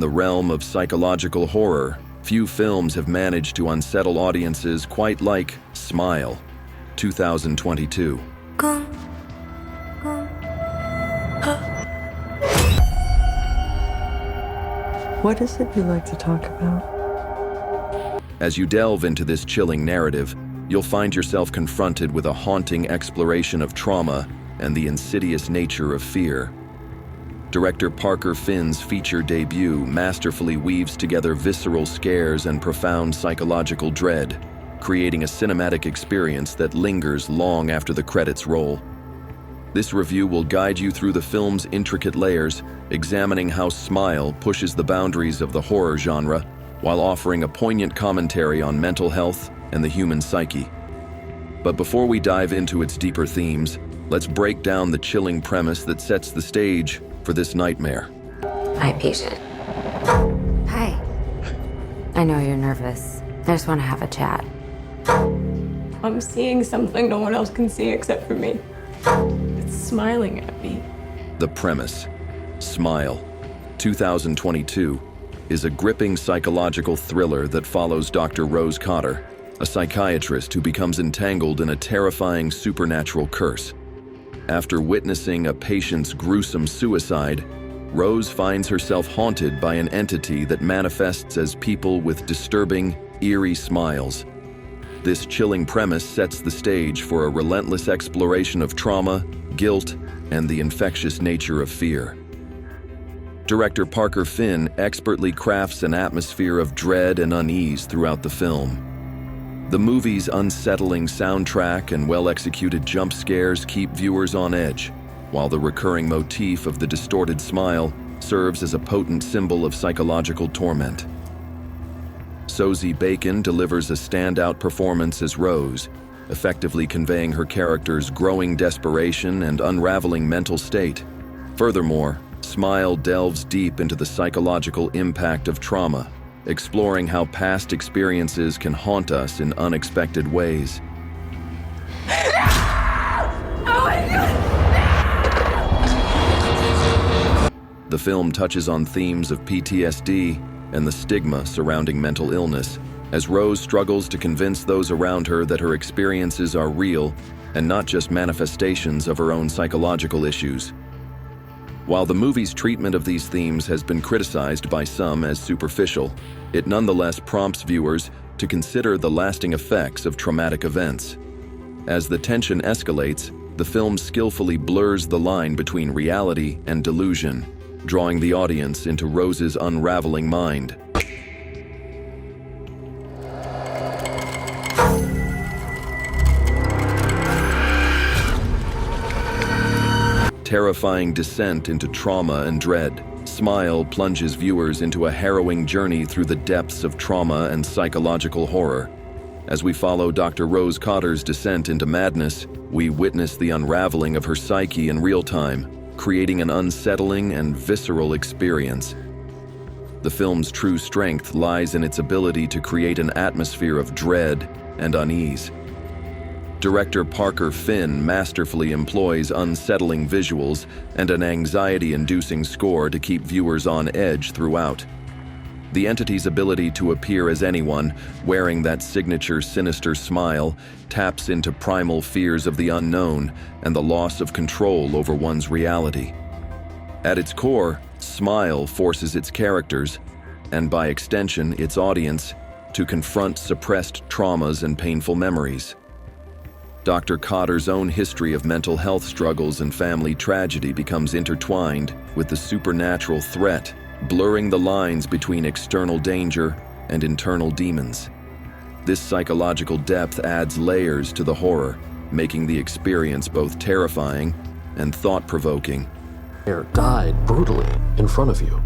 the realm of psychological horror, few films have managed to unsettle audiences quite like Smile, 2022. What is it you like to talk about? As you delve into this chilling narrative, you'll find yourself confronted with a haunting exploration of trauma and the insidious nature of fear. Director Parker Finn's feature debut masterfully weaves together visceral scares and profound psychological dread, creating a cinematic experience that lingers long after the credits roll. This review will guide you through the film's intricate layers, examining how Smile pushes the boundaries of the horror genre while offering a poignant commentary on mental health and the human psyche. But before we dive into its deeper themes, let's break down the chilling premise that sets the stage for this nightmare. Hi, patient. Hi. I know you're nervous. I just want to have a chat. I'm seeing something no one else can see except for me. It's smiling at me. The premise, Smile, 2022, is a gripping psychological thriller that follows Dr. Rose Cotter, a psychiatrist who becomes entangled in a terrifying supernatural curse. After witnessing a patient's gruesome suicide, Rose finds herself haunted by an entity that manifests as people with disturbing, eerie smiles. This chilling premise sets the stage for a relentless exploration of trauma, guilt, and the infectious nature of fear. Director Parker Finn expertly crafts an atmosphere of dread and unease throughout the film. The movie's unsettling soundtrack and well-executed jump scares keep viewers on edge, while the recurring motif of the distorted smile serves as a potent symbol of psychological torment. Sosie Bacon delivers a standout performance as Rose, effectively conveying her character's growing desperation and unraveling mental state. Furthermore, Smile delves deep into the psychological impact of trauma, exploring how past experiences can haunt us in unexpected ways. The film touches on themes of PTSD and the stigma surrounding mental illness, as Rose struggles to convince those around her that her experiences are real and not just manifestations of her own psychological issues. While the movie's treatment of these themes has been criticized by some as superficial, it nonetheless prompts viewers to consider the lasting effects of traumatic events. As the tension escalates, the film skillfully blurs the line between reality and delusion, drawing the audience into Rose's unraveling mind. Terrifying descent into trauma and dread, Smile plunges viewers into a harrowing journey through the depths of trauma and psychological horror. As we follow Dr. Rose Cotter's descent into madness, we witness the unraveling of her psyche in real time, creating an unsettling and visceral experience. The film's true strength lies in its ability to create an atmosphere of dread and unease. Director Parker Finn masterfully employs unsettling visuals and an anxiety-inducing score to keep viewers on edge throughout. The entity's ability to appear as anyone, wearing that signature sinister smile, taps into primal fears of the unknown and the loss of control over one's reality. At its core, Smile forces its characters, and by extension its audience, to confront suppressed traumas and painful memories. Dr. Cotter's own history of mental health struggles and family tragedy becomes intertwined with the supernatural threat, blurring the lines between external danger and internal demons. This psychological depth adds layers to the horror, making the experience both terrifying and thought-provoking. Died brutally in front of you.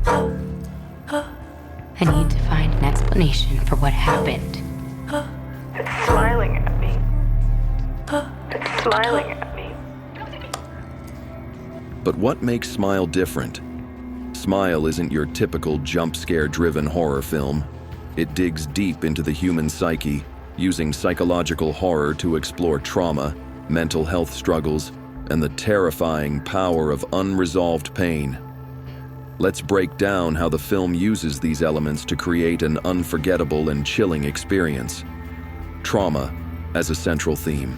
I need to find an explanation for what happened. It's smiling at me. It's smiling at me. But what makes Smile different? Smile isn't your typical jump scare-driven horror film. It digs deep into the human psyche, using psychological horror to explore trauma, mental health struggles, and the terrifying power of unresolved pain. Let's break down how the film uses these elements to create an unforgettable and chilling experience. Trauma as a central theme.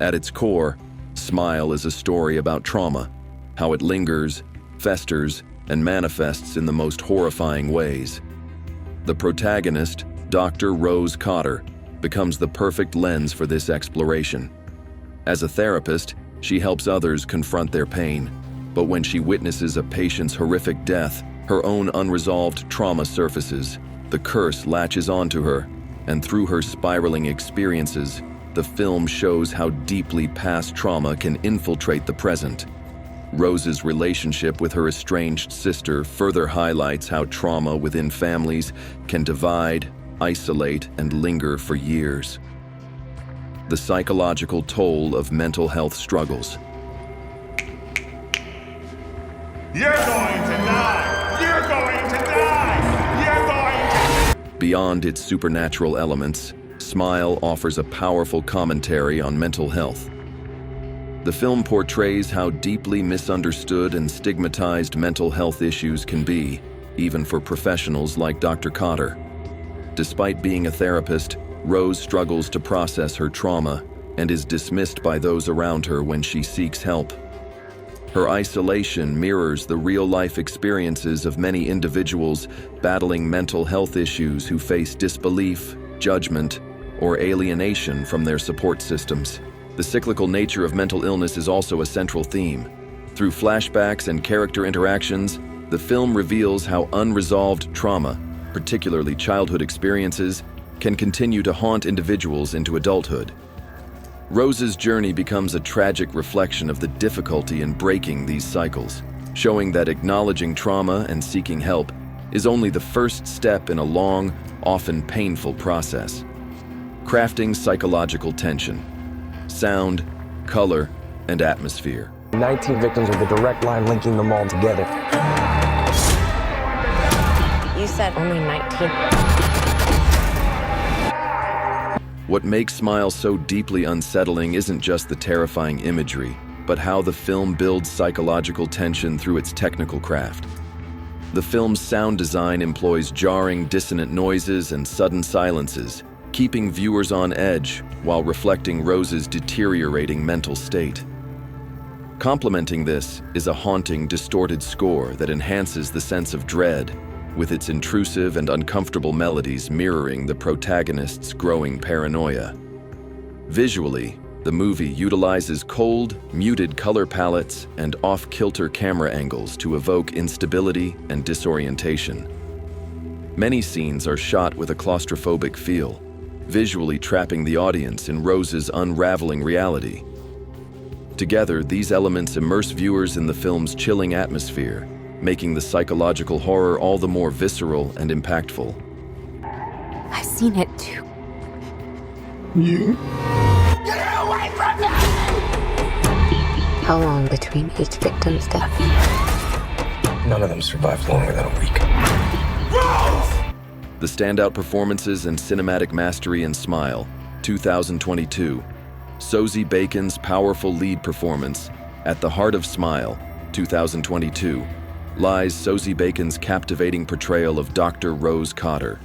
At its core, Smile is a story about trauma, how it lingers, festers, and manifests in the most horrifying ways. The protagonist, Dr. Rose Cotter, becomes the perfect lens for this exploration. As a therapist, she helps others confront their pain, but when she witnesses a patient's horrific death, her own unresolved trauma surfaces. The curse latches onto her, and through her spiraling experiences, the film shows how deeply past trauma can infiltrate the present. Rose's relationship with her estranged sister further highlights how trauma within families can divide, isolate, and linger for years. The psychological toll of mental health struggles. You're going to die! You're going to die! You're going to... Beyond its supernatural elements, Smile offers a powerful commentary on mental health. The film portrays how deeply misunderstood and stigmatized mental health issues can be, even for professionals like Dr. Cotter. Despite being a therapist, Rose struggles to process her trauma and is dismissed by those around her when she seeks help. Her isolation mirrors the real-life experiences of many individuals battling mental health issues who face disbelief, judgment, or alienation from their support systems. The cyclical nature of mental illness is also a central theme. Through flashbacks and character interactions, the film reveals how unresolved trauma, particularly childhood experiences, can continue to haunt individuals into adulthood. Rose's journey becomes a tragic reflection of the difficulty in breaking these cycles, showing that acknowledging trauma and seeking help is only the first step in a long, often painful process. Crafting psychological tension. Sound, color, and atmosphere. 19 victims with a direct line linking them all together. You said only 19. What makes Smile so deeply unsettling isn't just the terrifying imagery, but how the film builds psychological tension through its technical craft. The film's sound design employs jarring, dissonant noises and sudden silences, keeping viewers on edge while reflecting Rose's deteriorating mental state. Complementing this is a haunting, distorted score that enhances the sense of dread, with its intrusive and uncomfortable melodies mirroring the protagonist's growing paranoia. Visually, the movie utilizes cold, muted color palettes and off-kilter camera angles to evoke instability and disorientation. Many scenes are shot with a claustrophobic feel, visually trapping the audience in Rose's unraveling reality. Together, these elements immerse viewers in the film's chilling atmosphere, making the psychological horror all the more visceral and impactful. I've seen it too. Get away from me! How long between each victim's death? None of them survived longer than a week. The standout performances and cinematic mastery in Smile, 2022. Sosie Bacon's powerful lead performance. At the heart of Smile, 2022, lies Sosie Bacon's captivating portrayal of Dr. Rose Cotter.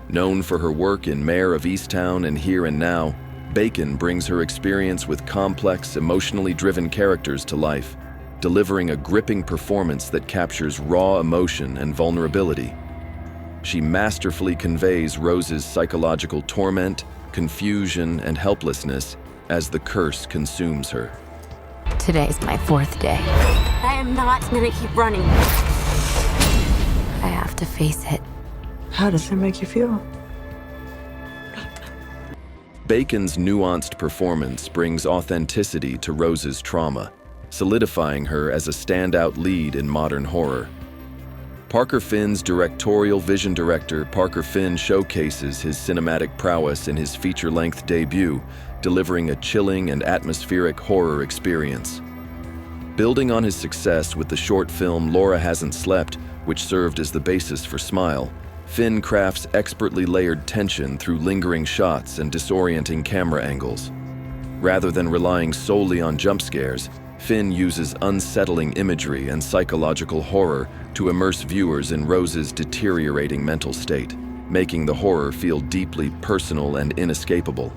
Known for her work in Mayor of Easttown and Here and Now, Bacon brings her experience with complex, emotionally driven characters to life, delivering a gripping performance that captures raw emotion and vulnerability. She masterfully conveys Rose's psychological torment, confusion, and helplessness as the curse consumes her. Today's my 4th day. I am not gonna keep running. I have to face it. How does it make you feel? Bacon's nuanced performance brings authenticity to Rose's trauma, solidifying her as a standout lead in modern horror. Parker Finn's directorial vision director, Parker Finn, showcases his cinematic prowess in his feature-length debut, delivering a chilling and atmospheric horror experience. Building on his success with the short film Laura Hasn't Slept, which served as the basis for Smile, Finn crafts expertly layered tension through lingering shots and disorienting camera angles. Rather than relying solely on jump scares, Finn uses unsettling imagery and psychological horror to immerse viewers in Rose's deteriorating mental state, making the horror feel deeply personal and inescapable.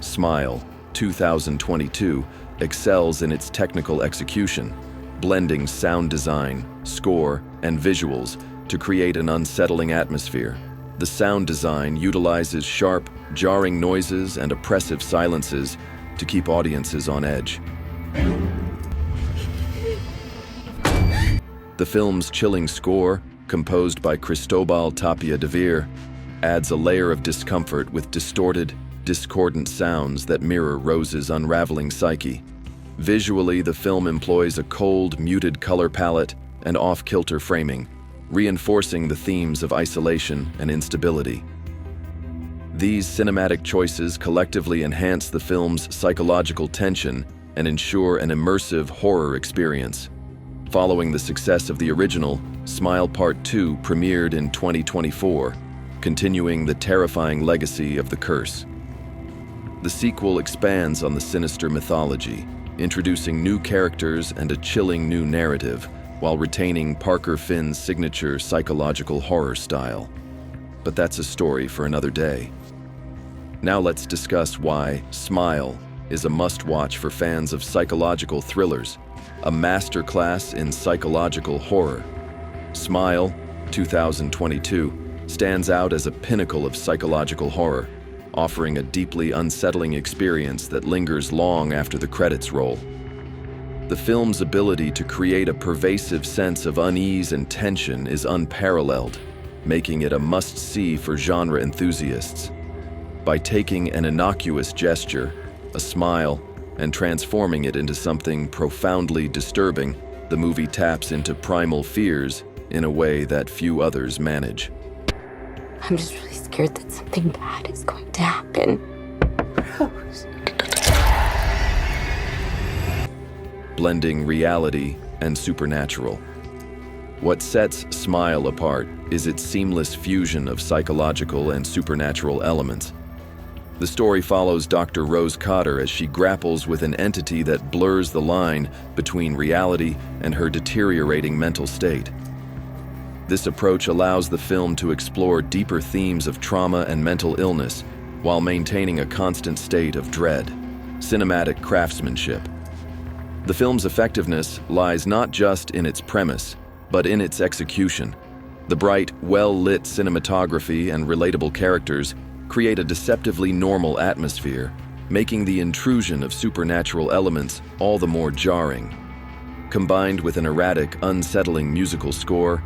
Smile, 2022, excels in its technical execution, blending sound design, score, and visuals to create an unsettling atmosphere. The sound design utilizes sharp, jarring noises and oppressive silences to keep audiences on edge. The film's chilling score, composed by Cristobal Tapia de Veer, adds a layer of discomfort with distorted, discordant sounds that mirror Rose's unraveling psyche. Visually, the film employs a cold, muted color palette and off-kilter framing, reinforcing the themes of isolation and instability. These cinematic choices collectively enhance the film's psychological tension and ensure an immersive horror experience. Following the success of the original, Smile Part 2 premiered in 2024, continuing the terrifying legacy of The Curse. The sequel expands on the sinister mythology, introducing new characters and a chilling new narrative, while retaining Parker Finn's signature psychological horror style. But that's a story for another day. Now let's discuss why Smile is a must-watch for fans of psychological thrillers, a masterclass in psychological horror. Smile, 2022, stands out as a pinnacle of psychological horror, offering a deeply unsettling experience that lingers long after the credits roll. The film's ability to create a pervasive sense of unease and tension is unparalleled, making it a must-see for genre enthusiasts. By taking an innocuous gesture, a smile, and transforming it into something profoundly disturbing, the movie taps into primal fears in a way that few others manage. I'm just really scared that something bad is going to happen. Rose. Blending reality and supernatural. What sets Smile apart is its seamless fusion of psychological and supernatural elements. The story follows Dr. Rose Cotter as she grapples with an entity that blurs the line between reality and her deteriorating mental state. This approach allows the film to explore deeper themes of trauma and mental illness while maintaining a constant state of dread. Cinematic craftsmanship. The film's effectiveness lies not just in its premise, but in its execution. The bright, well-lit cinematography and relatable characters create a deceptively normal atmosphere, making the intrusion of supernatural elements all the more jarring. Combined with an erratic, unsettling musical score,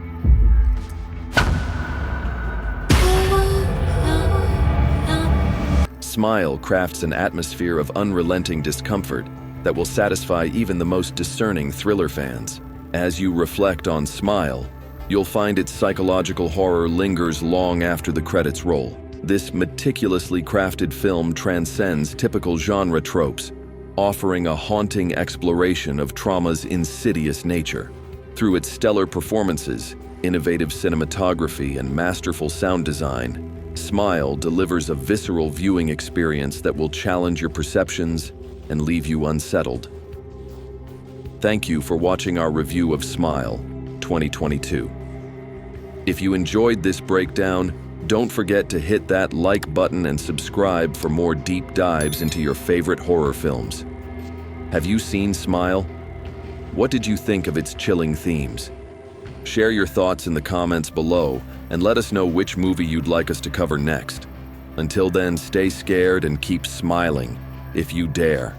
Smile crafts an atmosphere of unrelenting discomfort that will satisfy even the most discerning thriller fans. As you reflect on Smile, you'll find its psychological horror lingers long after the credits roll. This meticulously crafted film transcends typical genre tropes, offering a haunting exploration of trauma's insidious nature. Through its stellar performances, innovative cinematography, and masterful sound design, Smile delivers a visceral viewing experience that will challenge your perceptions and leave you unsettled. Thank you for watching our review of Smile 2022. If you enjoyed this breakdown, don't forget to hit that like button and subscribe for more deep dives into your favorite horror films. Have you seen Smile? What did you think of its chilling themes? Share your thoughts in the comments below and let us know which movie you'd like us to cover next. Until then, stay scared and keep smiling, if you dare.